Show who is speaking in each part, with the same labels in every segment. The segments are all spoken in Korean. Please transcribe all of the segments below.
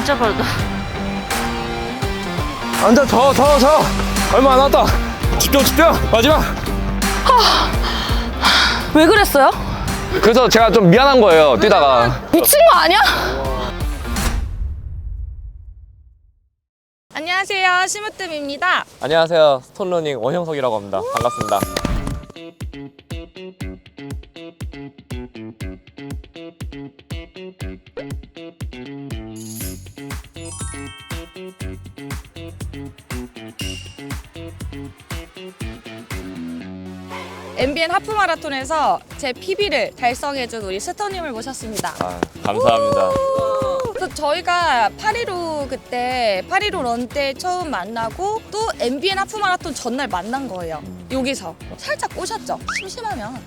Speaker 1: 진짜 빠르다.
Speaker 2: 앉아, 더. 얼마 안 남았다. 집중. 마지막.
Speaker 1: 왜 그랬어요?
Speaker 2: 그래서 제가 좀 미안한 거예요, 뛰다가.
Speaker 1: 미친 거 아니야? 안녕하세요, 심으뜸입니다.
Speaker 2: 안녕하세요, 스톤러닝 원형석이라고 합니다. 반갑습니다.
Speaker 1: MBN 하프 마라톤에서 제 PB를 달성해준 우리 스토님을 모셨습니다.
Speaker 2: 아, 감사합니다.
Speaker 1: 그래서 저희가 8.15 그때 8.15 런 때 처음 만나고 또 MBN 하프 마라톤 전날 만난 거예요. 여기서 살짝 꼬셨죠. 심심하면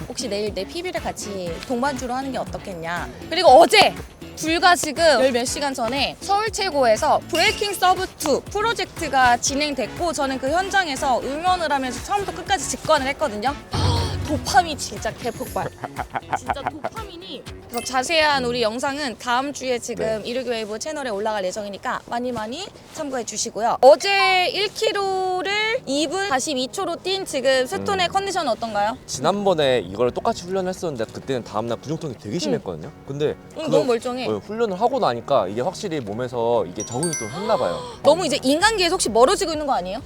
Speaker 1: 혹시 내일 내 PB를 같이 동반주로 하는 게 어떻겠냐. 그리고 어제 불과 지금 열 몇 시간 전에 서울 최고에서 브레이킹 서브 2 프로젝트가 진행됐고 저는 그 현장에서 응원을 하면서 처음부터 끝까지 직관을 했거든요. 도파민 진짜 개폭발. 진짜 도파민이. 그래서 자세한 우리 영상은 다음 주에 지금 이르교웨이브 채널에 올라갈 예정이니까 많이 참고해 주시고요. 어제 1km를 2분 42초로 뛴 지금 스톤의 컨디션은 어떤가요?
Speaker 2: 지난번에 이걸 똑같이 훈련을 했었는데 그때는 다음날 근육통이 되게 심했거든요. 근데
Speaker 1: 너무 멀쩡해.
Speaker 2: 훈련을 하고 나니까 이게 확실히 몸에서 이게 적응이 좀 했나 봐요.
Speaker 1: 너무 이제 인간계에서 혹시 멀어지고 있는 거 아니에요?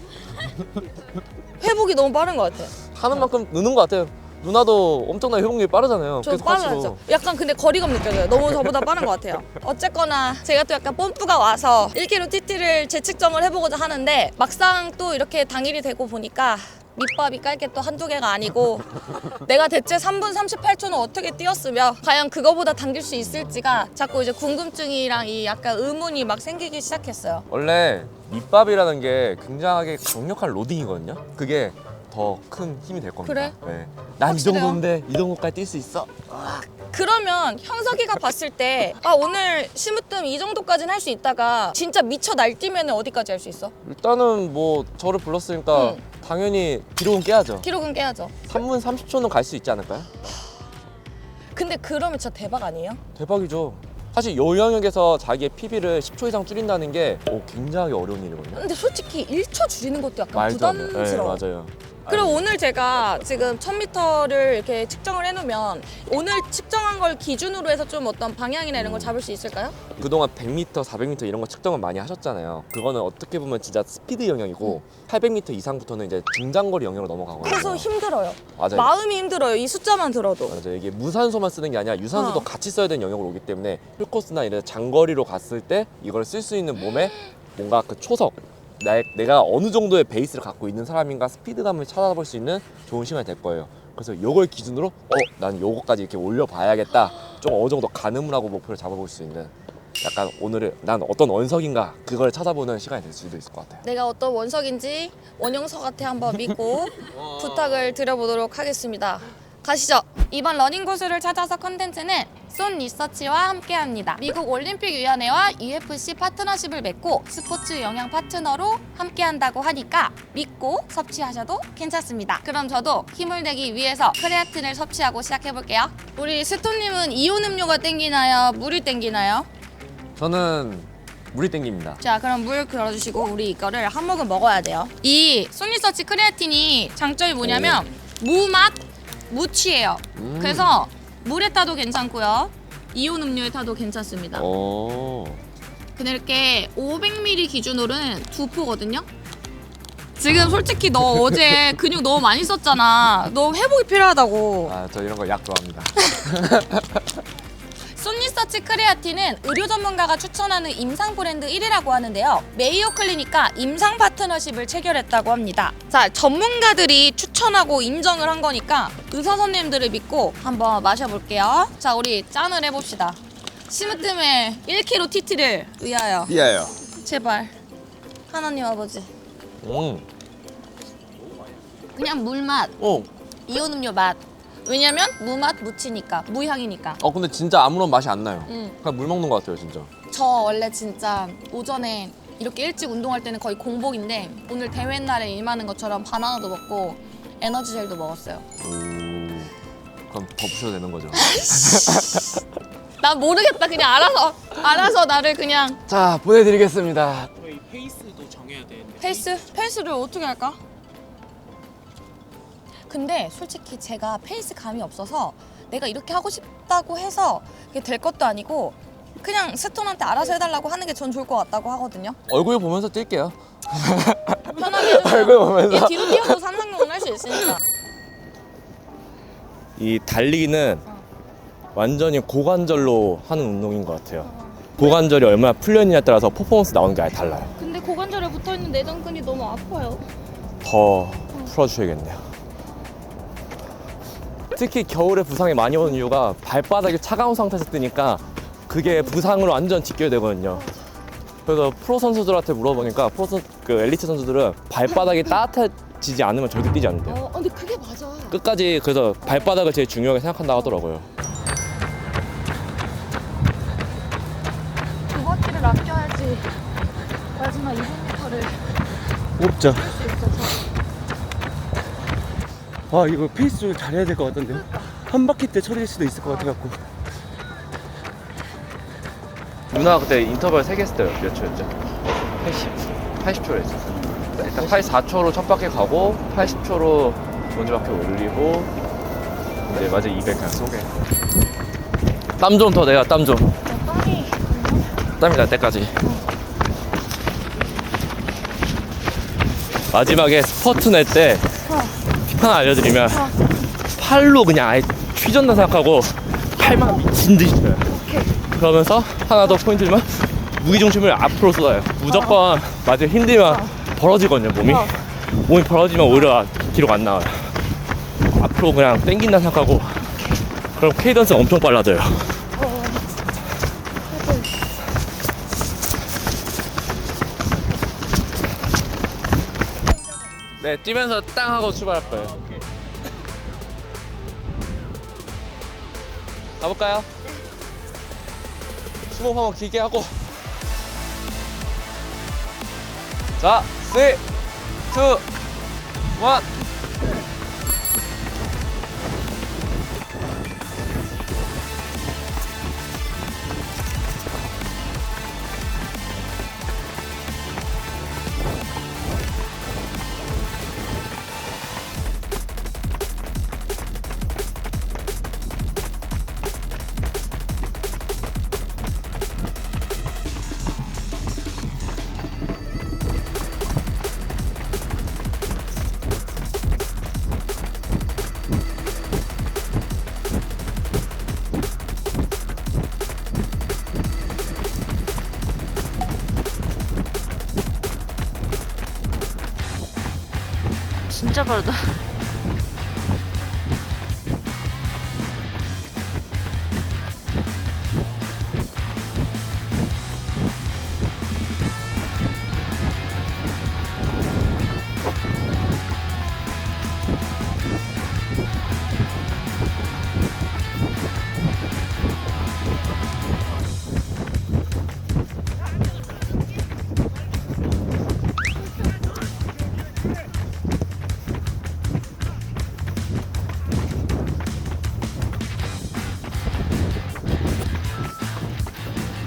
Speaker 1: 회복이 너무 빠른 것 같아요.
Speaker 2: 하는 만큼 느는 것 같아요. 누나도 엄청나게 회복력이 빠르잖아요.
Speaker 1: 저
Speaker 2: 계속
Speaker 1: 빠르죠.
Speaker 2: 하시고.
Speaker 1: 약간 근데 거리감 느껴져요. 너무 저보다 빠른 것 같아요. 어쨌거나 제가 또 약간 뽐뿌가 와서 1km TT를 재측정을 해보고자 하는데 막상 또 이렇게 당일이 되고 보니까 밑밥이 깔 게 또 한두 개가 아니고 내가 대체 3분 38초는 어떻게 뛰었으며 과연 그거보다 당길 수 있을지가 자꾸 이제 궁금증이랑 이 약간 의문이 막 생기기 시작했어요.
Speaker 2: 원래 밑밥이라는 게 굉장하게 강력한 로딩이거든요. 그게 더 큰 힘이 될 겁니다.
Speaker 1: 그래?
Speaker 2: 네. 난 이
Speaker 1: 확실해요?
Speaker 2: 정도인데 이 정도까지 뛸 수 있어.
Speaker 1: 그러면 형석이가 봤을 때 아 오늘 심으뜸 이 정도까지는 할 수 있다가 진짜 미쳐 날뛰면 어디까지 할 수 있어?
Speaker 2: 일단은 뭐 저를 불렀으니까 당연히 기록은 깨야죠.
Speaker 1: 기록은 깨야죠.
Speaker 2: 3분 30초는 갈 수 있지 않을까요?
Speaker 1: 근데 그러면 진짜 대박 아니에요?
Speaker 2: 대박이죠. 사실 요 영역에서 자기의 PB를 10초 이상 줄인다는 게 굉장히 어려운 일이거든요.
Speaker 1: 근데 솔직히 1초 줄이는 것도 약간
Speaker 2: 말도 안 돼요.
Speaker 1: 부담스러워.
Speaker 2: 네, 맞아요.
Speaker 1: 그리고 오늘 제가 지금 1000m를 이렇게 측정을 해놓으면 오늘 측정한 걸 기준으로 해서 좀 어떤 방향이나 이런 걸 잡을 수 있을까요?
Speaker 2: 그동안 100m, 400m 이런 거 측정을 많이 하셨잖아요. 그거는 어떻게 보면 진짜 스피드 영역이고 800m 이상부터는 이제 중장거리 영역으로 넘어가거든요.
Speaker 1: 그래서 힘들어요.
Speaker 2: 맞아요.
Speaker 1: 마음이 힘들어요. 이 숫자만 들어도.
Speaker 2: 맞아요. 이게 무산소만 쓰는 게 아니라 유산소도 같이 써야 되는 영역으로 오기 때문에 풀코스나 이런 장거리로 갔을 때 이걸 쓸 수 있는 몸에 뭔가 그 초석 내가 어느 정도의 베이스를 갖고 있는 사람인가 스피드감을 찾아볼 수 있는 좋은 시간이 될 거예요. 그래서 이걸 기준으로 난 요거까지 이렇게 올려봐야겠다. 좀 어느 정도 가늠을 하고 목표를 잡아볼 수 있는 약간 오늘은 난 어떤 원석인가 그걸 찾아보는 시간이 될 수도 있을 것 같아요.
Speaker 1: 내가 어떤 원석인지 원영석한테 한번 믿고 부탁을 드려보도록 하겠습니다. 가시죠. 이번 러닝고수를 찾아서 컨텐츠는 쏜 리서치와 함께합니다. 미국 올림픽위원회와 UFC 파트너십을 맺고 스포츠 영양 파트너로 함께한다고 하니까 믿고 섭취하셔도 괜찮습니다. 그럼 저도 힘을 내기 위해서 크레아틴을 섭취하고 시작해볼게요. 우리 스톤님은 이온 음료가 땡기나요? 물이 땡기나요?
Speaker 2: 저는 물이 땡깁니다.
Speaker 1: 자, 그럼 물 걸어주시고 우리 이거를 한 모금 먹어야 돼요. 이 쏜리서치 크레아틴이 장점이 뭐냐면 무맛, 무취예요. 그래서 물에 타도 괜찮고요. 이온 음료에 타도 괜찮습니다. 근데 이렇게 500ml 기준으로는 2포거든요. 지금 솔직히 너 어제 근육 너무 많이 썼잖아. 너 회복이 필요하다고.
Speaker 2: 저 이런 거 약 좋아합니다.
Speaker 1: 쏜리서치 크레아틴은 의료 전문가가 추천하는 임상 브랜드 1위라고 하는데요. 메이오 클리닉과 임상 파트너십을 체결했다고 합니다. 자, 전문가들이 추천하고 인정을 한 거니까 의사 선생님들을 믿고 한번 마셔볼게요. 자, 우리 짠을 해봅시다. 심으뜸의 1kg TT를 위하여.
Speaker 2: 이해요.
Speaker 1: 제발. 하나님 아버지. 그냥 물맛, 이온 음료 맛. 왜냐면 무맛, 무치니까, 무향이니까.
Speaker 2: 근데 진짜 아무런 맛이 안 나요. 그냥 물 먹는 것 같아요, 진짜.
Speaker 1: 저 원래 진짜 오전에 이렇게 일찍 운동할 때는 거의 공복인데 오늘 대회 날에 임하는 것처럼 바나나도 먹고 에너지젤도 먹었어요.
Speaker 2: 그럼 더 부셔도 되는 거죠.
Speaker 1: 난 모르겠다. 그냥 알아서 나를 그냥.
Speaker 2: 자, 보내드리겠습니다.
Speaker 3: 저희 페이스도 정해야 되는데
Speaker 1: 페이스를 어떻게 할까? 근데 솔직히 제가 페이스 감이 없어서 내가 이렇게 하고 싶다고 해서 그게 될 것도 아니고 그냥 스톤한테 알아서 해달라고 하는 게 전 좋을 것 같다고 하거든요.
Speaker 2: 얼굴 보면서 뛸게요.
Speaker 1: 편하게 해주세요.
Speaker 2: 얼굴 보면서.
Speaker 1: 얘 뒤로 뛰어도 삼상용은 할 수 있으니까.
Speaker 2: 이 달리기는 완전히 고관절로 하는 운동인 것 같아요. 고관절이 얼마나 풀렸느냐에 따라서 퍼포먼스 나오는 게 아예 달라요.
Speaker 1: 근데 고관절에 붙어있는 내전근이 너무 아파요.
Speaker 2: 더 풀어주셔야겠네요. 특히 겨울에 부상이 많이 오는 이유가 발바닥이 차가운 상태에서 뛰니까 그게 부상으로 완전 직결되거든요. 그래서 프로 선수들한테 물어보니까 그 엘리트 선수들은 발바닥이 따뜻해지지 않으면 절대 뛰지 않는데요.
Speaker 1: 근데 그게 맞아.
Speaker 2: 끝까지 그래서 발바닥을 제일 중요하게 생각한다고 하더라고요.
Speaker 1: 두 바퀴를 아껴야지 마지막 200m를
Speaker 3: 어렵죠.
Speaker 1: 할 수 있어서.
Speaker 3: 아 이거 페이스 좀 잘해야 될 것 같던데요. 한 바퀴 때 처리될 수도 있을 것 같아갖고.
Speaker 2: 누나 그때 인터벌 3개 했을 때 몇 초였죠? 80초를 했었어요. 일단 84초로 첫 바퀴 가고 80초로 먼저 바퀴 올리고 이제 마저 200 그냥 쏘게. 땀 좀 더 내가 땀 좀. 땀이 날 때까지. 마지막에 스퍼트 낼 때 팁 하나 알려드리면 팔로 그냥 아예 휘젓나 생각하고 팔만 미친 듯이 쳐요. 그러면서 하나 더 포인트 주면 무게중심을 앞으로 쏟아요. 무조건 마지막에 힘들면 벌어지거든요, 몸이 벌어지면 오히려 기록 안 나와요. 앞으로 그냥 땡긴다 생각하고 그럼 케이던스가 엄청 빨라져요. 네, 뛰면서 땅 하고 출발할 거예요. 가볼까요? 수봉 한번 길게 하고. 자, 3, 2, 1.
Speaker 1: 진짜 빠르다.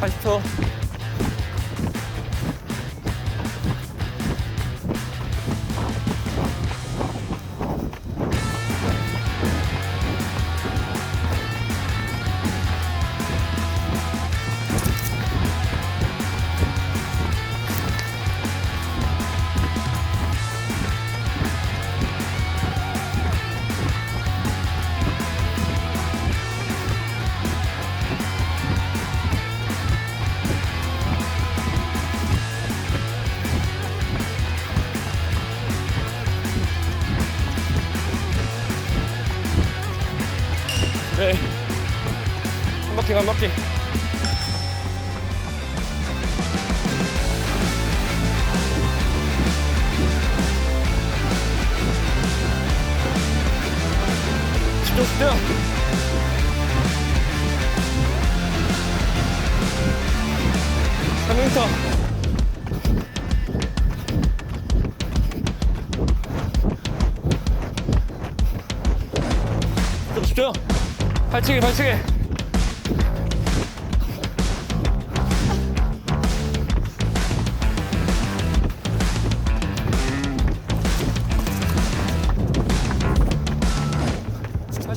Speaker 2: 파이터. 네. 한 바퀴, 한 바퀴. 집중, 집중. 좀 집중. 발치기, 발치기.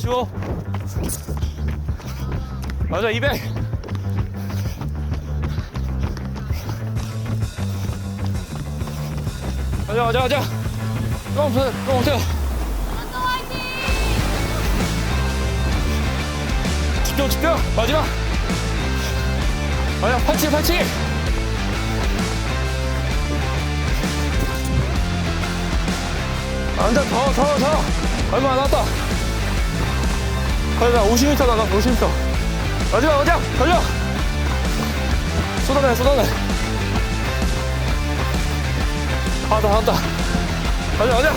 Speaker 3: 15. 맞아, 200. 가자. 좀 못해요. 집중. 마지막. 맞아, 팔찌. 앉아, 더. 얼마 안 남았다. 가자, 50m 나가, 50m. 마지막, 달려. 쏟아내. 나왔다. 가자.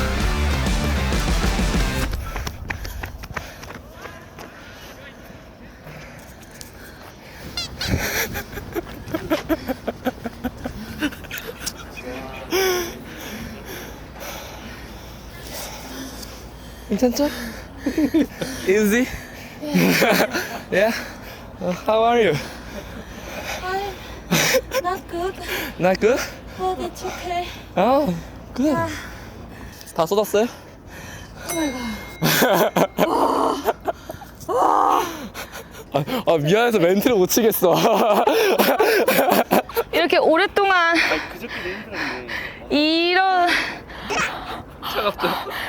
Speaker 3: 괜찮죠? Easy? Yeah? How are you?
Speaker 1: Not good.
Speaker 3: Not good?
Speaker 1: But it's okay.
Speaker 3: Oh, good. 다 쏟았어요? 미안해서 멘트를 못 치겠어.
Speaker 1: 이렇게 오랫동안 이런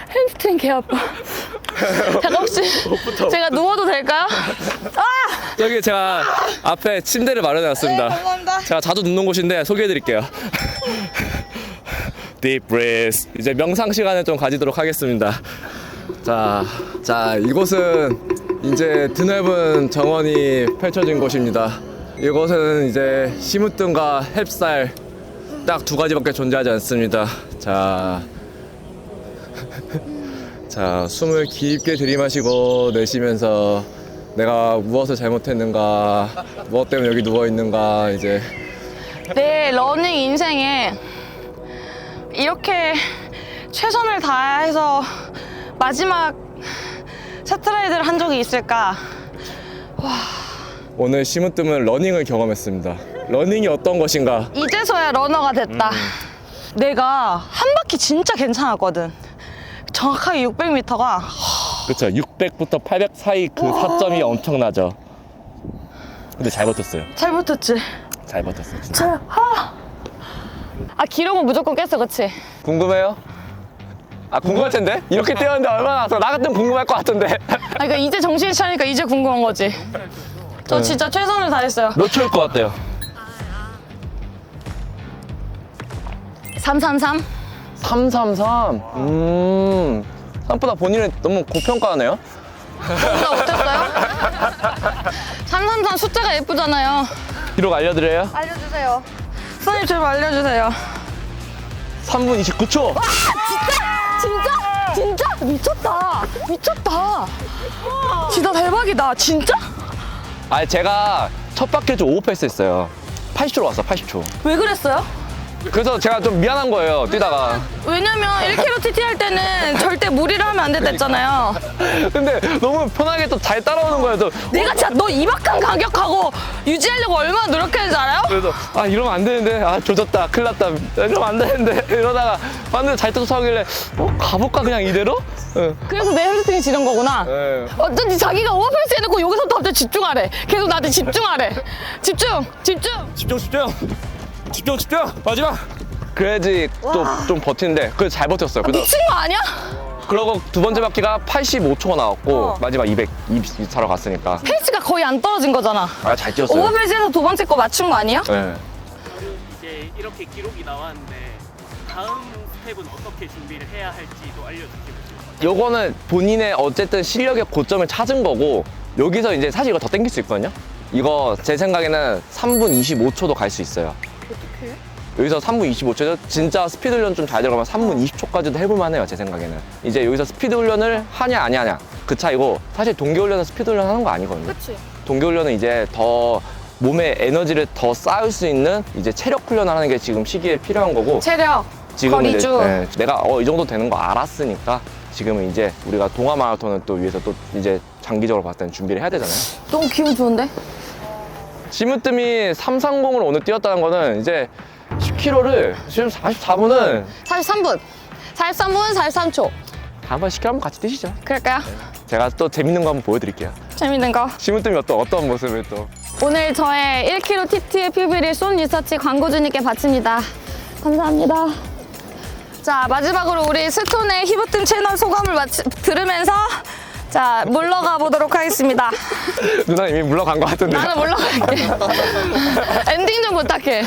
Speaker 1: 햄스트링 개 아파. 잠깐 혹시 제가 누워도 될까요?
Speaker 3: 저기 제가 앞에 침대를 마련해놨습니다.
Speaker 1: 네, 감사합니다.
Speaker 3: 제가 자주 눕는 곳인데 소개해드릴게요. Deep breath. 이제 명상 시간을 좀 가지도록 하겠습니다. 자, 이곳은 이제 드넓은 정원이 펼쳐진 곳입니다. 이곳은 이제 시무뜸과 햅쌀 딱 두 가지밖에 존재하지 않습니다. 자, 숨을 깊게 들이마시고 내쉬면서 내가 무엇을 잘못했는가, 무엇 때문에 여기 누워있는가, 이제
Speaker 1: 내 러닝 인생에 이렇게 최선을 다해서 마지막 차트라이드를 한 적이 있을까?
Speaker 3: 오늘 시무뜸은 러닝을 경험했습니다. 러닝이 어떤 것인가?
Speaker 1: 이제서야 러너가 됐다. 내가 한 바퀴 진짜 괜찮았거든. 정확하게 600m가
Speaker 3: 그쵸, 600부터 800 사이 그 사점이 엄청나죠. 근데 잘 버텼어요.
Speaker 1: 잘 붙었지?
Speaker 3: 잘 버텼어요, 진짜.
Speaker 1: 기록은 무조건 깼어, 그치?
Speaker 3: 궁금해요? 궁금할 텐데? 이렇게 뛰었는데 얼마나 나왔어? 나 같으면 궁금할 것 같은데.
Speaker 1: 그러니까 이제 정신 차리니까 이제 궁금한 거지. 저 진짜 최선을 다했어요.
Speaker 3: 몇 초일 것 같아요?
Speaker 1: 333?
Speaker 3: 333. 생각보다 본인을 너무 고평가하네요.
Speaker 1: 저보다 못했어요? 333 숫자가 예쁘잖아요.
Speaker 3: 기록 알려드려요?
Speaker 1: 알려주세요. 선생님 좀 알려주세요.
Speaker 3: 3분 29초.
Speaker 1: 진짜? 미쳤다. 진짜 대박이다. 진짜?
Speaker 3: 제가 첫 바퀴 좀 오버페이스 했어요. 80초로 왔어, 80초.
Speaker 1: 왜 그랬어요?
Speaker 3: 그래서 제가 좀 미안한 거예요, 뛰다가.
Speaker 1: 왜냐면 1km TT 할 때는 절대 무리를 하면 안 된다 했잖아요.
Speaker 3: 근데 너무 편하게 또 잘 따라오는 거예요. 또.
Speaker 1: 내가 진짜 너 이박한 가격하고 유지하려고 얼마나 노력했는지 알아요?
Speaker 3: 그래서 이러면 안 되는데, 조졌다, 큰일 났다, 이러면 안 되는데 이러다가 봤는데 잘 따라오길래 가볼까 그냥 이대로?
Speaker 1: 그래서 내 햄스트링이 지른 거구나.
Speaker 3: 네.
Speaker 1: 어쩐지 자기가 오버페이스 해놓고 여기서부터 갑자기 집중하래. 계속 나한테 집중하래. 집중.
Speaker 3: 집중! 마지막! 그래야지 또 좀 버티는데, 그래도 잘 버텼어요. 그래서
Speaker 1: 미친 거 아니야?
Speaker 3: 그러고 두 번째 바퀴가 85초가 나왔고, 마지막 200 차로 갔으니까.
Speaker 1: 페이스가 거의 안 떨어진 거잖아.
Speaker 3: 잘 뛰었어요.
Speaker 1: 오버페이스에서 두 번째 거 맞춘 거 아니야?
Speaker 3: 네.
Speaker 4: 이제 이렇게 기록이 나왔는데 다음 스텝은 어떻게 준비를 해야 할지도 알려주시면 좋을 것 같아요.
Speaker 3: 요거는 본인의 어쨌든 실력의 고점을 찾은 거고, 여기서 이제 사실 이거 더 땡길 수 있거든요? 이거 제 생각에는 3분 25초도 갈 수 있어요.
Speaker 1: 어떡해?
Speaker 3: 여기서 3분 25초죠? 진짜 스피드 훈련 좀 잘 들어가면 3분 20초까지도 해볼만 해요, 제 생각에는. 이제 여기서 스피드 훈련을 하냐, 안 하냐. 그 차이고, 사실 동계 훈련은 스피드 훈련 하는 거 아니거든요.
Speaker 1: 그치.
Speaker 3: 동계 훈련은 이제 더 몸에 에너지를 더 쌓을 수 있는 이제 체력 훈련을 하는 게 지금 시기에 필요한 거고.
Speaker 1: 체력,
Speaker 3: 지금 이제
Speaker 1: 거리주.
Speaker 3: 내가 이 정도 되는 거 알았으니까 지금은 이제 우리가 동아 마라톤을 또 위해서 또 이제 장기적으로 봤을 때는 준비를 해야 되잖아요.
Speaker 1: 너무 기분 좋은데?
Speaker 3: 시무뜸이 330을 오늘 뛰었다는 거는 이제 10km를 지금 44분은
Speaker 1: 43분 43초
Speaker 3: 한번 시켜 한번 같이 뛰시죠.
Speaker 1: 그럴까요?
Speaker 3: 제가 또 재밌는 거 한번 보여드릴게요.
Speaker 1: 재밌는 거.
Speaker 3: 심으뜸이 어떤 모습을 또.
Speaker 1: 오늘 저의 1kg TT의 퓨비를 쏜 리서치 광고주님께 바칩니다. 감사합니다. 자, 마지막으로 우리 스톤의 히브뜸 채널 소감을 들으면서 자, 물러가 보도록 하겠습니다.
Speaker 3: 누나 이미 물러간 것 같은데.
Speaker 1: 나는 물러갈게. 엔딩 좀 부탁해.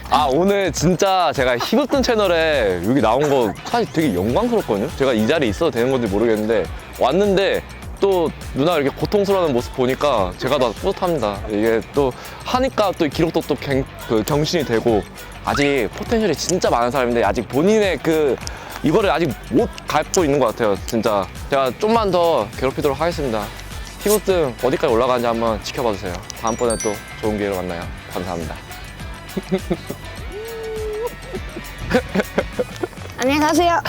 Speaker 3: 아, 오늘 진짜 제가 히브뜸 채널에 여기 나온 거 사실 되게 영광스럽거든요. 제가 이 자리에 있어도 되는 건지 모르겠는데 왔는데 또 누나 이렇게 고통스러워하는 모습 보니까 제가 다 뿌듯합니다. 이게 또 하니까 또 기록도 또 경신이 되고 아직 포텐셜이 진짜 많은 사람인데 아직 본인의 이거를 아직 못 갖고 있는 것 같아요. 진짜 제가 좀만 더 괴롭히도록 하겠습니다. 히브뜸 어디까지 올라가는지 한번 지켜봐 주세요. 다음번에 또 좋은 기회로 만나요. 감사합니다.
Speaker 1: 안녕히 가세요.